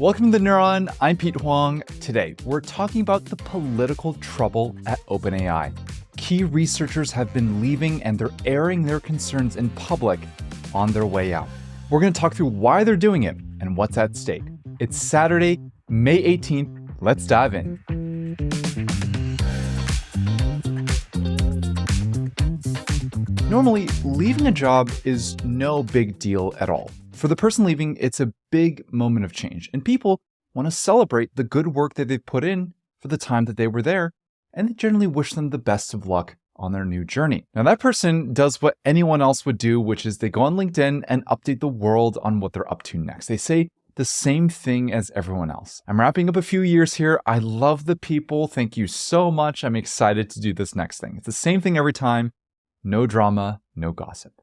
Welcome to The Neuron. I'm Pete Huang. Today, we're talking about the political trouble at OpenAI. Key researchers have been leaving and they're airing their concerns in public on their way out. We're going to talk through why they're doing it and what's at stake. It's Saturday, May 18th. Let's dive in. Normally, leaving a job is no big deal at all. For the person leaving, it's a big moment of change, and people want to celebrate the good work that they've put in for the time that they were there, and they generally wish them the best of luck on their new journey. Now, that person does what anyone else would do, which is they go on LinkedIn and update the world on what they're up to next. They say the same thing as everyone else. I'm wrapping up a few years here. I love the people. Thank you so much. I'm excited to do this next thing. It's the same thing every time. No drama, no gossip.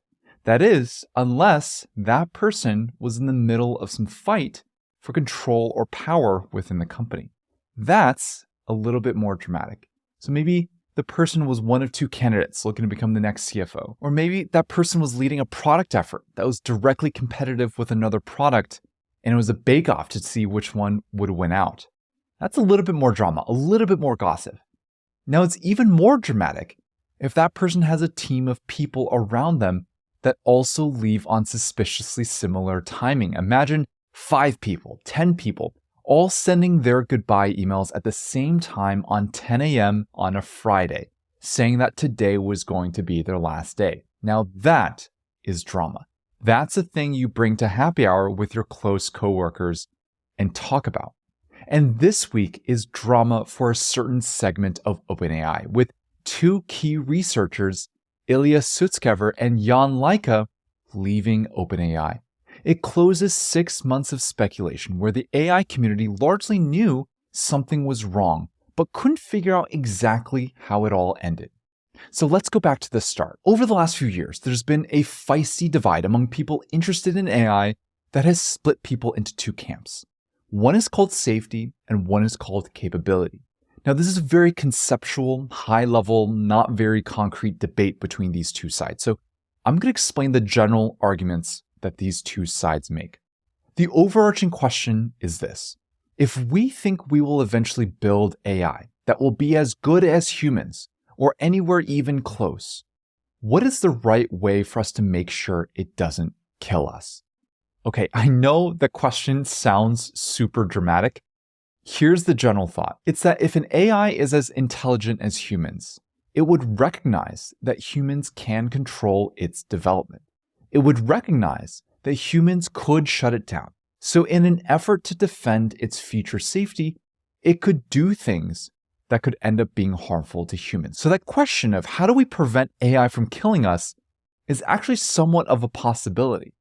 That is, unless that person was in the middle of some fight for control or power within the company. That's a little bit more dramatic. So maybe the person was one of two candidates looking to become the next CFO. Or maybe that person was leading a product effort that was directly competitive with another product, and it was a bake-off to see which one would win out. That's a little bit more drama, a little bit more gossip. Now, it's even more dramatic if that person has a team of people around them that also leave on suspiciously similar timing. Imagine 5 people, 10 people, all sending their goodbye emails at the same time on 10 a.m. on a Friday, saying that today was going to be their last day. Now that is drama. That's a thing you bring to happy hour with your close coworkers and talk about. And this week is drama for a certain segment of OpenAI, with 2 key researchers, Ilya Sutskever and Leike, leaving OpenAI. It closes 6 months of speculation where the AI community largely knew something was wrong, but couldn't figure out exactly how it all ended. So let's go back to the start. Over the last few years, there's been a feisty divide among people interested in AI that has split people into 2 camps. One is called safety and one is called capability. Now, this is a very conceptual, high-level, not very concrete debate between these 2 sides. So I'm going to explain the general arguments that these 2 sides make. The overarching question is this. If we think we will eventually build AI that will be as good as humans, or anywhere even close, what is the right way for us to make sure it doesn't kill us? Okay, I know the question sounds super dramatic. Here's the general thought. It's that if an AI is as intelligent as humans, it would recognize that humans can control its development. It would recognize that humans could shut it down. So in an effort to defend its future safety, it could do things that could end up being harmful to humans. So that question of how do we prevent AI from killing us is actually somewhat of a possibility.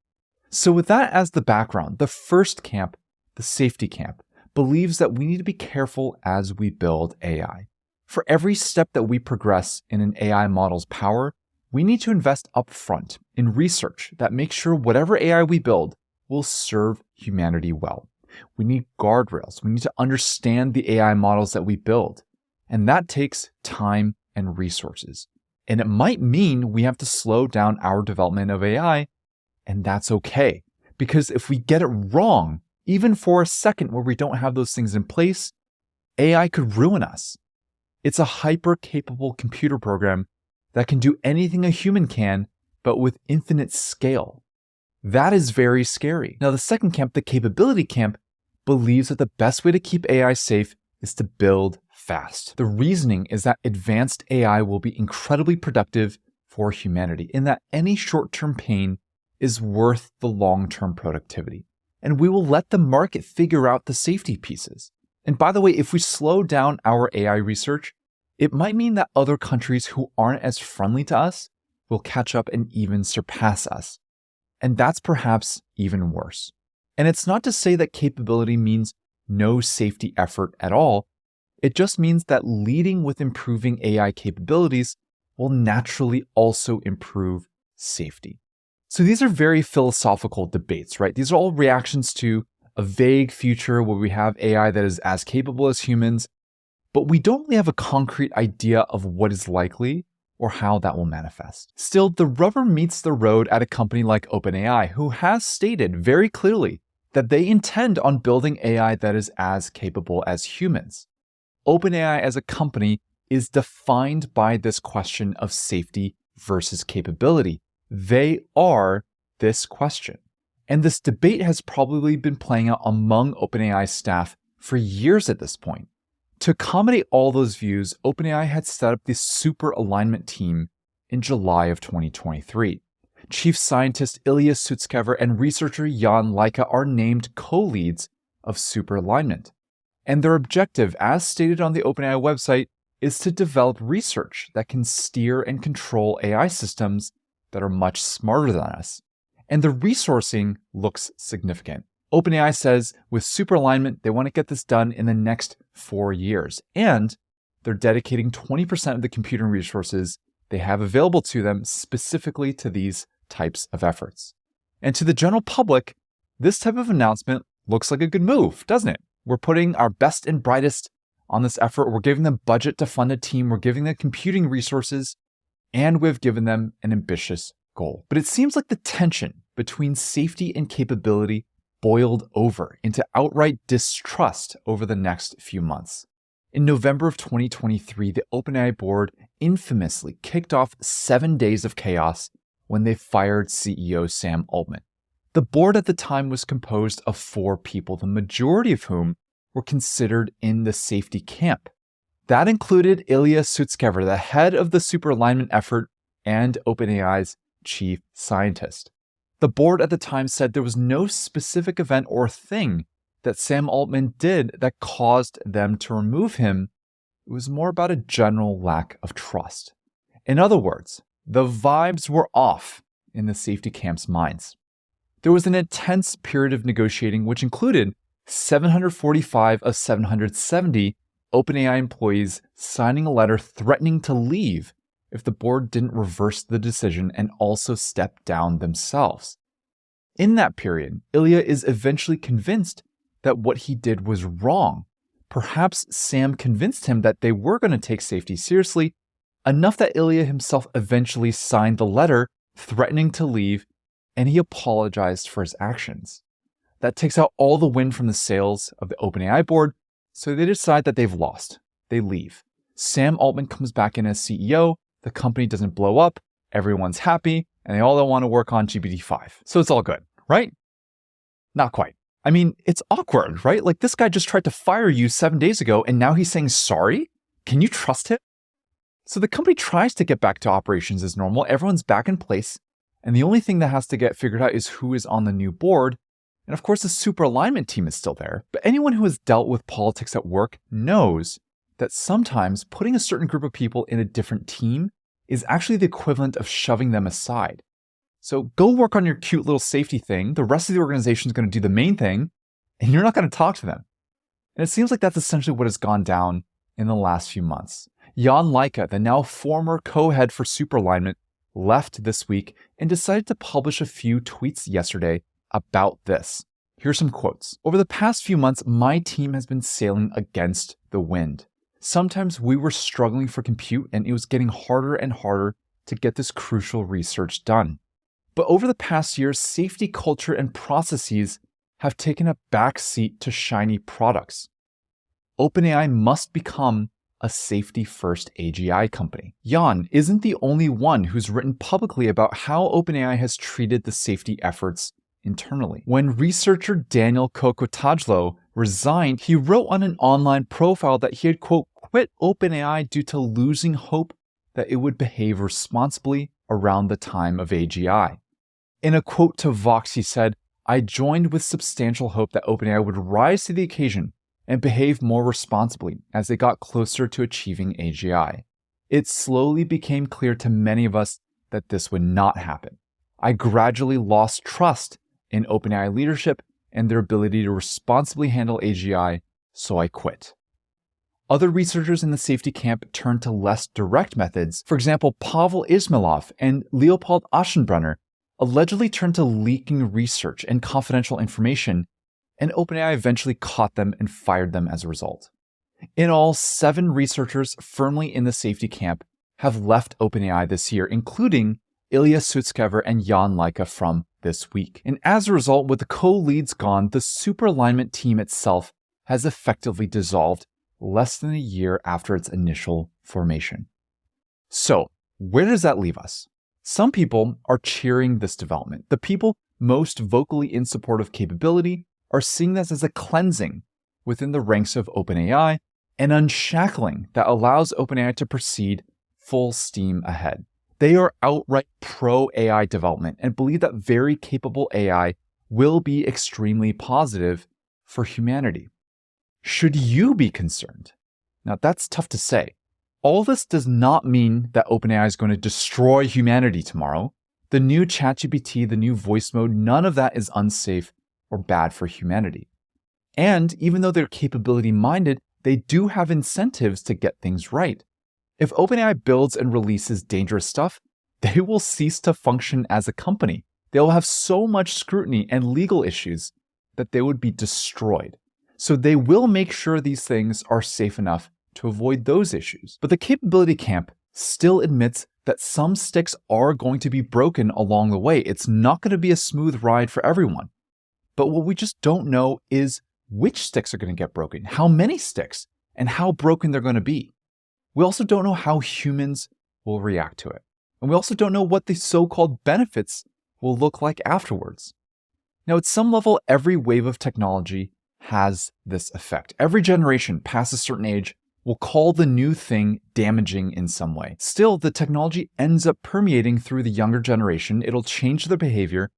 So with that as the background, the first camp, the safety camp, believes that we need to be careful as we build AI. For every step that we progress in an AI model's power, we need to invest upfront in research that makes sure whatever AI we build will serve humanity well. We need guardrails. We need to understand the AI models that we build. And that takes time and resources. And it might mean we have to slow down our development of AI, and that's okay. Because if we get it wrong, even for a second where we don't have those things in place, AI could ruin us. It's a hyper-capable computer program that can do anything a human can, but with infinite scale. That is very scary. Now, the second camp, the capability camp, believes that the best way to keep AI safe is to build fast. The reasoning is that advanced AI will be incredibly productive for humanity, in that any short-term pain is worth the long-term productivity. And we will let the market figure out the safety pieces. And by the way, if we slow down our AI research, it might mean that other countries who aren't as friendly to us will catch up and even surpass us. And that's perhaps even worse. And it's not to say that capability means no safety effort at all. It just means that leading with improving AI capabilities will naturally also improve safety. So these are very philosophical debates, right? These are all reactions to a vague future where we have AI that is as capable as humans, but we don't really have a concrete idea of what is likely or how that will manifest. Still, the rubber meets the road at a company like OpenAI, who has stated very clearly that they intend on building AI that is as capable as humans. OpenAI as a company is defined by this question of safety versus capability. They are this question. And this debate has probably been playing out among OpenAI staff for years at this point. To accommodate all those views, OpenAI had set up the Superalignment team in July of 2023. Chief scientist Ilya Sutskever and researcher Jan Leike are named co-leads of Superalignment. And their objective, as stated on the OpenAI website, is to develop research that can steer and control AI systems that are much smarter than us. And the resourcing looks significant. OpenAI says with Superalignment, they want to get this done in the next 4 years. And they're dedicating 20% of the computing resources they have available to them specifically to these types of efforts. And to the general public, this type of announcement looks like a good move, doesn't it? We're putting our best and brightest on this effort. We're giving them budget to fund a team. We're giving them computing resources, and we've given them an ambitious goal. But it seems like the tension between safety and capability boiled over into outright distrust over the next few months. In November of 2023, the OpenAI board infamously kicked off 7 days of chaos when they fired CEO Sam Altman. The board at the time was composed of 4 people, the majority of whom were considered in the safety camp. That included Ilya Sutskever, the head of the Superalignment effort and OpenAI's chief scientist. The board at the time said there was no specific event or thing that Sam Altman did that caused them to remove him. It was more about a general lack of trust. In other words, the vibes were off in the safety camp's minds. There was an intense period of negotiating, which included 745 of 770 OpenAI employees signing a letter threatening to leave if the board didn't reverse the decision and also step down themselves. In that period, Ilya is eventually convinced that what he did was wrong. Perhaps Sam convinced him that they were going to take safety seriously, enough that Ilya himself eventually signed the letter threatening to leave, and he apologized for his actions. That takes out all the wind from the sails of the OpenAI board, so they decide that they've lost. They leave. Sam Altman comes back in as CEO, the company doesn't blow up, everyone's happy, and they all want to work on GPT-5. So it's all good, right? Not quite. I mean, it's awkward, right? Like, this guy just tried to fire you 7 days ago, and now he's saying sorry? Can you trust him? So the company tries to get back to operations as normal. Everyone's back in place. And the only thing that has to get figured out is who is on the new board. And of course, the Superalignment team is still there. But anyone who has dealt with politics at work knows that sometimes putting a certain group of people in a different team is actually the equivalent of shoving them aside. So go work on your cute little safety thing. The rest of the organization is going to do the main thing, and you're not going to talk to them. And it seems like that's essentially what has gone down in the last few months. Jan Leike, the now former co-head for Superalignment, left this week and decided to publish a few tweets yesterday about this. Here's some quotes. Over the past few months, my team has been sailing against the wind. Sometimes we were struggling for compute and it was getting harder and harder to get this crucial research done. But over the past year, safety culture and processes have taken a back seat to shiny products. OpenAI must become a safety-first AGI company. Jan isn't the only one who's written publicly about how OpenAI has treated the safety efforts internally. When researcher Daniel Kokotajlo resigned, he wrote on an online profile that he had, quote, quit OpenAI due to losing hope that it would behave responsibly around the time of AGI. In a quote to Vox, he said, I joined with substantial hope that OpenAI would rise to the occasion and behave more responsibly as they got closer to achieving AGI. It slowly became clear to many of us that this would not happen. I gradually lost trust in OpenAI leadership and their ability to responsibly handle AGI, so I quit. Other researchers in the safety camp turned to less direct methods. For example, Pavel Ismailov and Leopold Aschenbrenner allegedly turned to leaking research and confidential information, and OpenAI eventually caught them and fired them as a result. In all, 7 researchers firmly in the safety camp have left OpenAI this year, including Ilya Sutskever and Jan Leike from this week. And as a result, with the co-leads gone, the Superalignment team itself has effectively dissolved less than a year after its initial formation. So, where does that leave us? Some people are cheering this development. The people most vocally in support of capability are seeing this as a cleansing within the ranks of OpenAI, and unshackling that allows OpenAI to proceed full steam ahead. They are outright pro-AI development and believe that very capable AI will be extremely positive for humanity. Should you be concerned? Now, that's tough to say. All this does not mean that OpenAI is going to destroy humanity tomorrow. The new ChatGPT, the new voice mode, none of that is unsafe or bad for humanity. And even though they're capability-minded, they do have incentives to get things right. If OpenAI builds and releases dangerous stuff, they will cease to function as a company. They will have so much scrutiny and legal issues that they would be destroyed. So they will make sure these things are safe enough to avoid those issues. But the capability camp still admits that some sticks are going to be broken along the way. It's not going to be a smooth ride for everyone. But what we just don't know is which sticks are going to get broken, how many sticks, and how broken they're going to be. We also don't know how humans will react to it. And we also don't know what the so-called benefits will look like afterwards. Now, at some level, every wave of technology has this effect. Every generation past a certain age will call the new thing damaging in some way. Still, the technology ends up permeating through the younger generation. It'll change their behavior,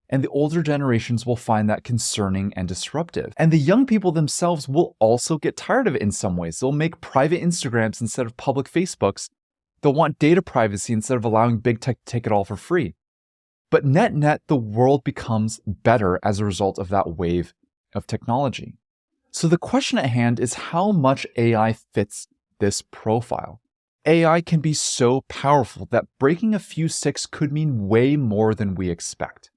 and the older generations will find that concerning and disruptive. And the young people themselves will also get tired of it in some ways. They'll make private Instagrams instead of public Facebooks. They'll want data privacy instead of allowing big tech to take it all for free. But net, the world becomes better as a result of that wave of technology. So the question at hand is how much AI fits this profile. AI can be so powerful that breaking a few sticks could mean way more than we expect.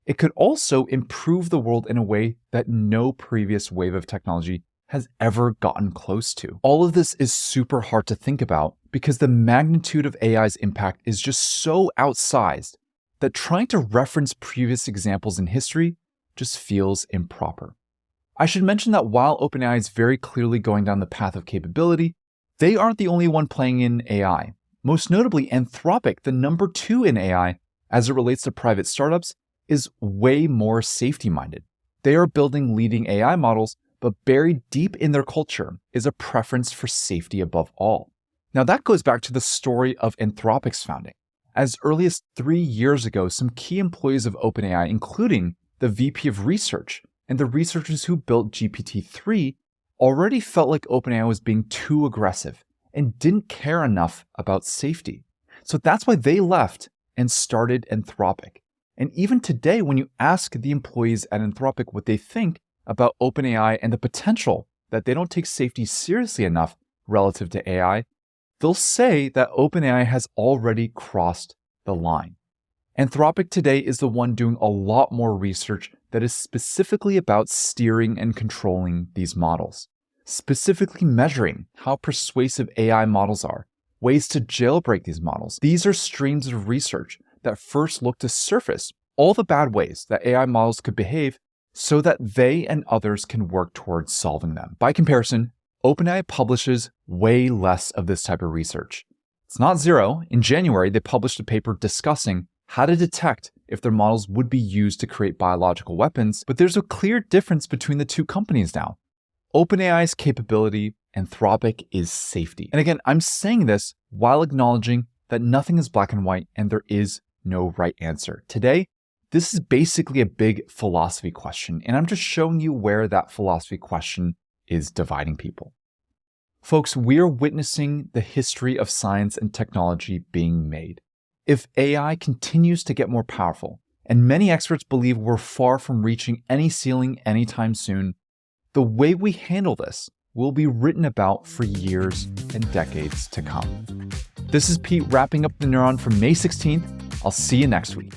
It could also improve the world in a way that no previous wave of technology has ever gotten close to. All of this is super hard to think about because the magnitude of AI's impact is just so outsized that trying to reference previous examples in history just feels improper. I should mention that while OpenAI is very clearly going down the path of capability, they aren't the only one playing in AI. Most notably, Anthropic, the number 2 in AI as it relates to private startups, is way more safety-minded. They are building leading AI models, but buried deep in their culture is a preference for safety above all. Now that goes back to the story of Anthropic's founding. As early as 3 years ago, some key employees of OpenAI, including the VP of Research and the researchers who built GPT-3, already felt like OpenAI was being too aggressive and didn't care enough about safety. So that's why they left and started Anthropic. And even today, when you ask the employees at Anthropic what they think about OpenAI and the potential that they don't take safety seriously enough relative to AI, they'll say that OpenAI has already crossed the line. Anthropic today is the one doing a lot more research that is specifically about steering and controlling these models, specifically measuring how persuasive AI models are, ways to jailbreak these models. These are streams of research that first look to surface all the bad ways that AI models could behave so that they and others can work towards solving them. By comparison, OpenAI publishes way less of this type of research. It's not zero. In January, they published a paper discussing how to detect if their models would be used to create biological weapons, but there's a clear difference between the two companies now. OpenAI's capability, Anthropic is safety. And again, I'm saying this while acknowledging that nothing is black and white and there is no right answer. Today, this is basically a big philosophy question, and I'm just showing you where that philosophy question is dividing people. Folks, we are witnessing the history of science and technology being made. If AI continues to get more powerful, and many experts believe we're far from reaching any ceiling anytime soon, the way we handle this will be written about for years and decades to come. This is Pete wrapping up the Neuron for May 16th. I'll see you next week.